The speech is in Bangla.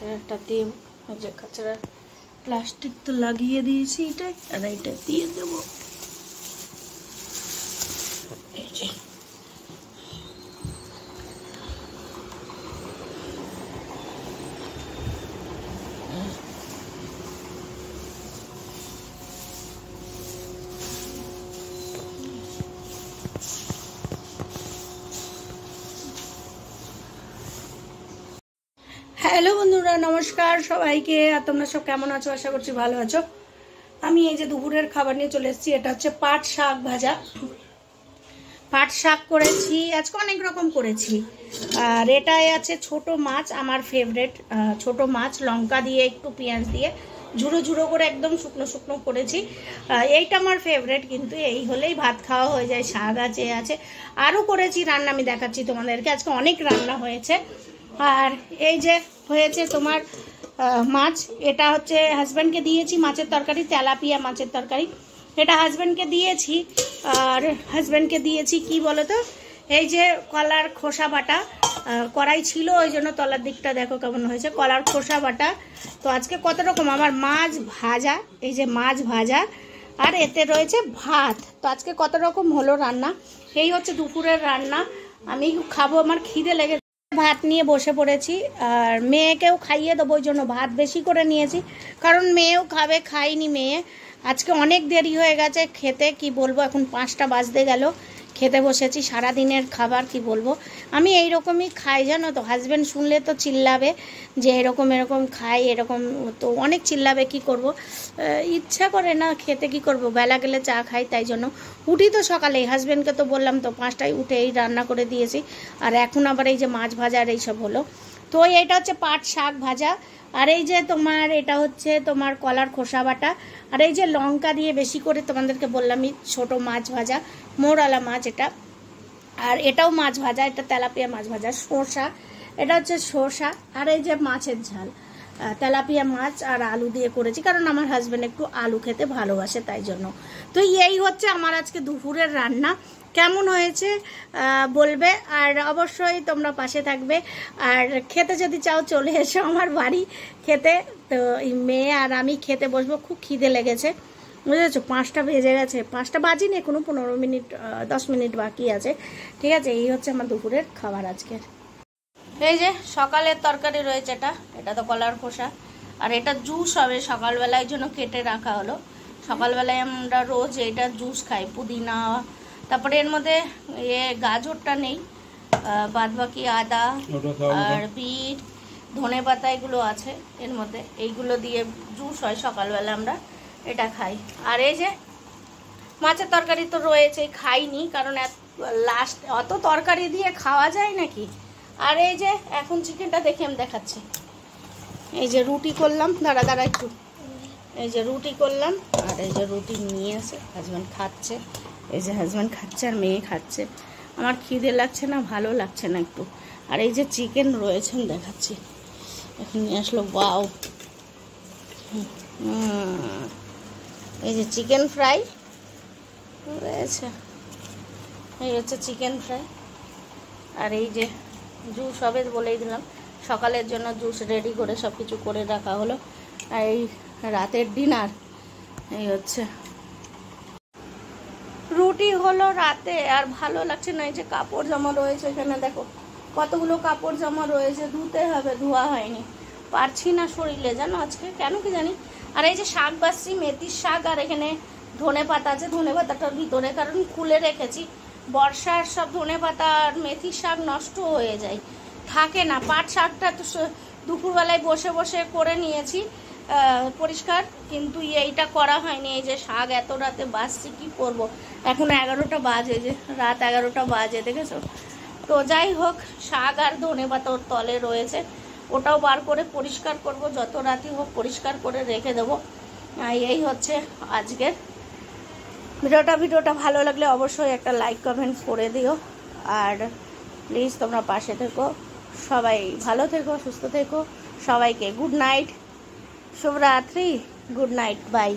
কাঁচড়াটা দেব, যে কাঁচড়া প্লাস্টিক তো লাগিয়ে দিয়েছি এটাই, আর এটা দিয়ে দেবো। এই যে হ্যালো বন্ধুরা, নমস্কার সবাইকে। আর তোমরা সব কেমন আছো? আশা করছি ভালো আছো। আমি এই যে দুপুরের খাবার নিয়ে চলে এসেছি। এটা হচ্ছে পাট শাক ভাজা। পাট শাক করেছি, আজকে অনেক রকম করেছি। আর এটাই আছে ছোট মাছ, আমার ফেভারেট ছোট মাছ, লঙ্কা দিয়ে একটু পেঁয়াজ দিয়ে ঝুড়ো ঝুড়ো করে একদম শুকনো শুকনো করেছি। এইটা আমার ফেভারেট, কিন্তু এই হলেই ভাত খাওয়া হয়ে যায়। শাক আছে, আরও করেছি রান্না, আমি দেখাচ্ছি তোমাদেরকে। আজকে অনেক রান্না হয়েছে। আর এই যে হয়েছে তোমার মাছ, এটা হচ্ছে হাজব্যান্ডকে দিয়েছি, মাছের তরকারি, তেলাপিয়া মাছের তরকারি, এটা হাজব্যান্ডকে দিয়েছি। আর হাজব্যান্ডকে দিয়েছি কি বলো তো, এই যে কলার খোসা বাটা, কড়াই ছিল ওই জন্য তলার দিকটা দেখো কেমন হয়েছে, কলার খোসা বাটা। তো আজকে কত রকম আমার মাছ ভাজা, এই যে মাছ ভাজা, আর এতে রয়েছে ভাত। তো আজকে কত রকম হলো রান্না। এই হচ্ছে দুপুরের রান্না। আমি খাবো, আমার খিদে লেগে ভাত নিয়ে বসে পড়েছি। আর মেয়েকেও খাইয়ে দেবো, ওই জন্য ভাত বেশি করে নিয়েছি, কারণ মেয়েও খাবে, খাইনি মেয়ে। আজকে অনেক দেরি হয়ে গেছে খেতে, কি বলবো, এখন 5টা বাজতে গেল, খেতে বসেছি। সারাদিনের খাবার কি বলবো, আমি এই রকমই খাই জানো তো। হাজব্যান্ড শুনলে তো চিল্লাবে যে এরকম খাই, এরকম তো অনেক চিল্লাবে, কি করব, ইচ্ছা করে না খেতে, কি করব, বেলা গেলে চা খাই, তাই জন্য উঠি তো সকালেই। হাজব্যান্ডকে তো বললাম তো 5টায় উঠে এই রান্না করে দিয়েছি। আর এখন আবার এই যে মাছ ভাজা আর এইসব হলো। তো এইটা হচ্ছে পাট শাক ভাজা, আর এই যে তোমার এটা হচ্ছে তোমার কলার খোসা বাটা, আর এই যে লঙ্কা দিয়ে বেশি করে তোমাদেরকে বললামই ছোটো মাছ ভাজা, মোরলা মাছ এটা। আর এটাও মাছ ভাজা, এটা তেলাপিয়া মাছ ভাজা, শসা, এটা হচ্ছে শসা, আর এই যে মাছের ঝাল, তেলাপিয়া মাছ আর আলু দিয়ে করেছি, কারণ আমার হাজব্যান্ড একটু আলু খেতে ভালোবাসে, তাই জন্য। তো এই হচ্ছে আমার আজকে দুপুরের রান্না। কেমন হয়েছে বলবে, আর অবশ্যই তোমরা পাশে থাকবে। আর খেতে যদি চাও চলে এসো আমার বাড়ি খেতে। তো এই মেয়ে আর আমি খেতে বসবো, খুব খিদে লেগেছে, বুঝেছো। 5টা বেজে গেছে, 5টা বাজিনি এখনো, 15 মিনিট 10 মিনিট বাকি আছে। ঠিক আছে, এই হচ্ছে আমার দুপুরের খাবার আজকের। এই যে সকালের তরকারি রয়েছে, এটা তো কলার খোসা, আর এটা জুস হবে সকালবেলায়, জন্য কেটে রাখা হলো। সকালবেলায় আমরা রোজ এটা জুস খাই, পুদিনা, তারপরে এর মধ্যে গাজরটা নেই, বাদ বাকি আদা আর বিট, ধনে পাতা এগুলো আছে এর মধ্যে, এইগুলো দিয়ে জুস হয় সকালবেলা, আমরা এটা খাই। আর এই যে মাছের তরকারি তো রয়েছে, খাইনি, কারণ লাস্ট অত তরকারি দিয়ে খাওয়া যায় নাকি। আর এই যে এখন চিকেনটা দেখে আমি দেখাচ্ছি। এই যে রুটি করলাম, দাঁড়া একটু, এই যে রুটি করলাম, আর এই যে রুটি নিয়ে এসে হাজব্যান্ড খাচ্ছে, এই যে হাজব্যান্ড খাচ্ছে আর মেয়ে খাচ্ছে। আমার খিদে লাগছে না, ভালো লাগছে না একটু। আর এই যে চিকেন রয়েছে দেখাচ্ছি, এখন নিয়ে আসলো, ওয়াও। এই যে চিকেন ফ্রাই রয়েছে, এই হচ্ছে চিকেন ফ্রাই। আর এই যে জুস হবে বলেই দিলাম, সকালের জন্য জুস রেডি করে সব কিছু করে রাখা হলো। আর এই রাতের ডিনার, এই হচ্ছে রুটি হলো রাতে। আর ভালো লাগছে না, এই যে কাপড় জামা রয়েছে এখানে, দেখো কতগুলো কাপড় জামা রয়েছে, ধুতে হবে, ধোয়া হয়নি, পারছি না শরীরে জানো আজকে, কেন কি জানি। আর এই যে শাক বাসছি, মেথির শাক, আর এখানে ধনে পাতা আছে, ধনে পাতাটার ভিতরে, কারণ খুলে রেখেছি। বর্ষার সব ধনে পাতা আর মেথির শাক নষ্ট হয়ে যায়, থাকে না। পাট শাকটা তো দুপুরবেলায় বসে বসে করে নিয়েছি পরিষ্কার, কিন্তু এইটা করা হয়নি। এই যে শাক এত রাতে বাজছি, কি করব, এখন 11টা বাজে, যে রাত 11টা বাজে, দেখেছো। তো যাই হোক, শাক আর ধনে পাতা ওর তলে রয়েছে, ওটাও বার করে পরিষ্কার করব, যত রাতই হোক পরিষ্কার করে রেখে দেবো। এই হচ্ছে আজকের ভিডিওটা ভালো লাগলে অবশ্যই একটা লাইক কমেন্ট করে দিও। আর প্লিজ তোমরা পাশে থেকো, সবাই ভালো থেকো, সুস্থ থেকো। সবাইকে গুড নাইট, শুভরাত্রি, গুড নাইট, বাই।